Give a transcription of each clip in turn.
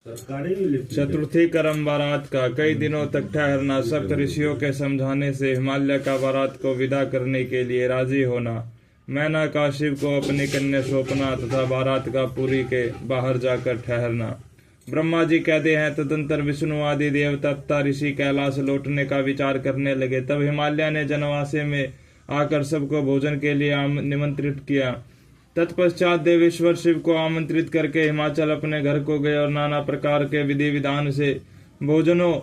चतुर्थी क्रम बारात का कई दिनों तक ठहरना, सप्त ऋषियों के समझाने से हिमालय का बारात को विदा करने के लिए राजी होना, मैना का शिव को अपनी कन्या सौंपना तथा बारात का पुरी के बाहर जाकर ठहरना। ब्रह्मा जी कहते हैं, तदंतर विष्णु आदि देवता तथा ऋषि कैलाश लौटने का विचार करने लगे। तब हिमालय ने जनवासे में आकर सबको भोजन के लिए निमंत्रित किया। तत्पश्चात देवेश्वर शिव को आमंत्रित करके हिमाचल अपने घर को गए और नाना प्रकार के विधि विधान से भोजनों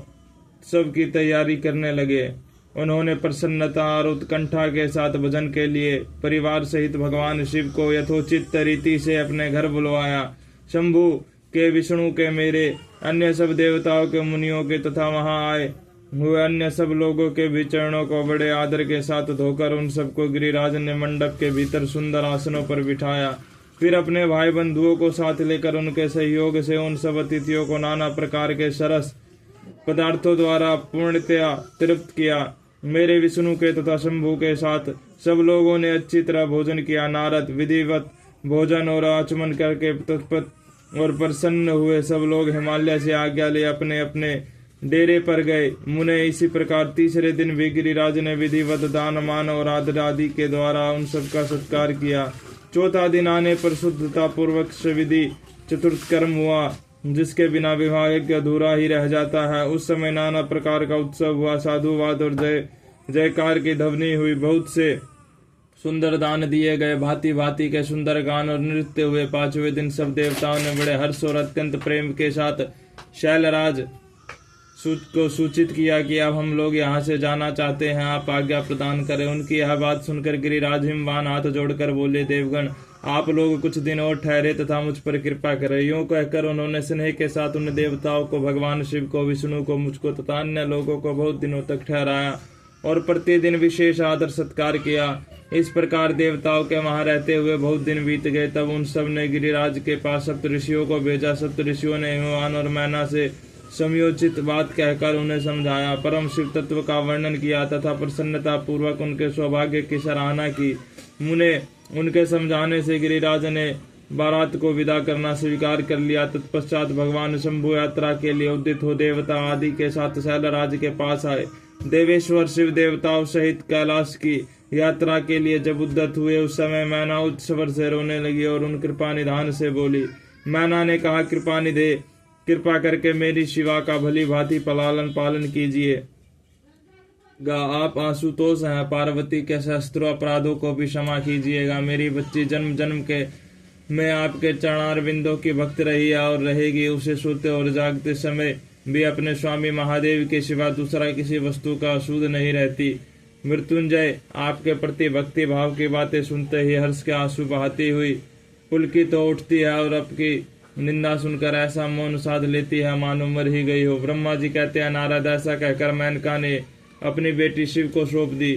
सब की तैयारी करने लगे। उन्होंने प्रसन्नता और उत्कंठा के साथ भोजन के लिए परिवार सहित भगवान शिव को यथोचित रीति से अपने घर बुलवाया। शंभु के, विष्णु के, मेरे, अन्य सब देवताओं के, मुनियों के तथा वहां आए हुए अन्य सब लोगों के भी चरणों को बड़े आदर के साथ धोकर उन सबको गिरिराज ने मंडप के भीतर सुंदर आसनों पर बिठाया। फिर अपने भाई बंधुओं को साथ लेकर उनके सहयोग से उन सब अतिथियों को नाना प्रकार के सरस पदार्थों द्वारा पूर्णतया तृप्त किया। मेरे विष्णु के तथा शंभु के साथ सब लोगों ने अच्छी तरह भोजन किया। नारद विधिवत भोजन और आचमन करके तत्पर और प्रसन्न हुए सब लोग हिमालय से आज्ञा ले अपने अपने डेरे पर गए। मुने इसी प्रकार तीसरे दिन भी गिरिराज ने विधिवत दान मान और आदर आदि के द्वारा उन सबका सत्कार किया। चौथा दिन आने पर शुद्धता पूर्वक विधि चतुर्थ कर्म हुआ, जिसके बिना विवाह यज्ञ अधूरा ही रह जाता है। उस समय नाना प्रकार का उत्सव हुआ, साधुवाद और जय जयकार की ध्वनि हुई, बहुत से सुंदर दान दिए गए, भांति भांति के सुंदर गान और नृत्य हुए। पांचवें दिन सब देवताओं ने बड़े हर्ष और अत्यंत प्रेम के साथ शैलराज को सूचित किया कि अब हम लोग यहाँ से जाना चाहते हैं, आप आज्ञा प्रदान करें। उनकी यह बात सुनकर गिरिराज हिमवान हाथ जोड़कर बोले, देवगण आप लोग कुछ दिन और ठहरे तथा मुझ पर कृपा करें। यूं कहकर उन्होंने स्नेह के साथ उन देवताओं को, भगवान शिव को, विष्णु को, मुझको तथा अन्य लोगों को बहुत दिनों तक ठहराया और प्रतिदिन विशेष आदर सत्कार किया। इस प्रकार देवताओं के वहां रहते हुए बहुत दिन बीत गए। तब उन सब ने गिरिराज के पास सप्त ऋषियों को भेजा। सप्त ऋषियों ने हिमवान और मैना से समयोचित बात कहकर उन्हें समझाया, परम शिव तत्व का वर्णन किया तथा प्रसन्नता पूर्वक उनके सौभाग्य की सराहना की। मुने उनके समझाने से गिरिराज ने बारात को विदा करना स्वीकार कर लिया। तत्पश्चात भगवान शंभु यात्रा के लिए उद्यत हो देवता आदि के साथ शैलराज के पास आए। देवेश्वर शिव देवताओं सहित कैलाश की यात्रा के लिए जब उद्यत हुए, उस समय मैना उच्च स्वर से रोने लगी और उन कृपा निधान से बोली। मैना ने कहा, कृपा निधे, कृपा करके मेरी शिवा का भली भांति पालन कीजिए। आप आशुतोष हैं, पार्वती के शस्त्रों अपराधों को भी क्षमा कीजिएगा। मेरी बच्ची जन्म जन्म के में आपके चरणारविंदों की भक्त रही है और रहेगी। उसे सोते और जागते समय भी अपने स्वामी महादेव के सिवा दूसरा किसी वस्तु का अशुद्ध नहीं रहती। मृत्युंजय आपके प्रति भक्ति भाव की बातें सुनते ही हर्ष के आंसू बहाती हुई पुलकित तो उठती है और आपकी निंदा सुनकर ऐसा मौन साध लेती है मानो मर ही गई हो। ब्रह्मा जी कहते हैं, नारद ऐसा कहकर मेनका ने अपनी बेटी शिव को सौंप दी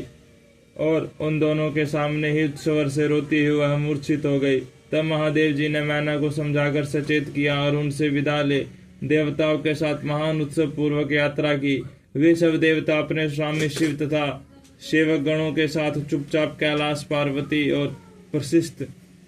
और उन दोनों के सामने ही स्वर से रोती हुई वह मूर्छित हो गई। तब महादेव जी ने मैना को समझाकर सचेत किया और उनसे विदा ले देवताओं के साथ महान उत्सव पूर्वक यात्रा की। वे सब देवता अपने स्वामी शिव तथा सेवक गणों के साथ चुपचाप कैलाश पार्वती और प्रशिष्ट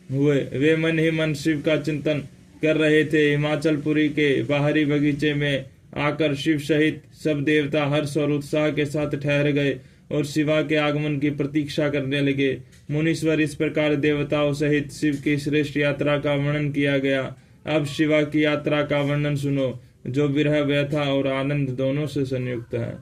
हुए। वे मन ही मन शिव का चिंतन कर रहे थे। हिमाचलपुरी के बाहरी बगीचे में आकर शिव सहित सब देवता हर्ष और उत्साह के साथ ठहर गए और शिवा के आगमन की प्रतीक्षा करने लगे। मुनीश्वर इस प्रकार देवताओं सहित शिव की श्रेष्ठ यात्रा का वर्णन किया गया। अब शिवा की यात्रा का वर्णन सुनो, जो विरह व्यथा और आनंद दोनों से संयुक्त है।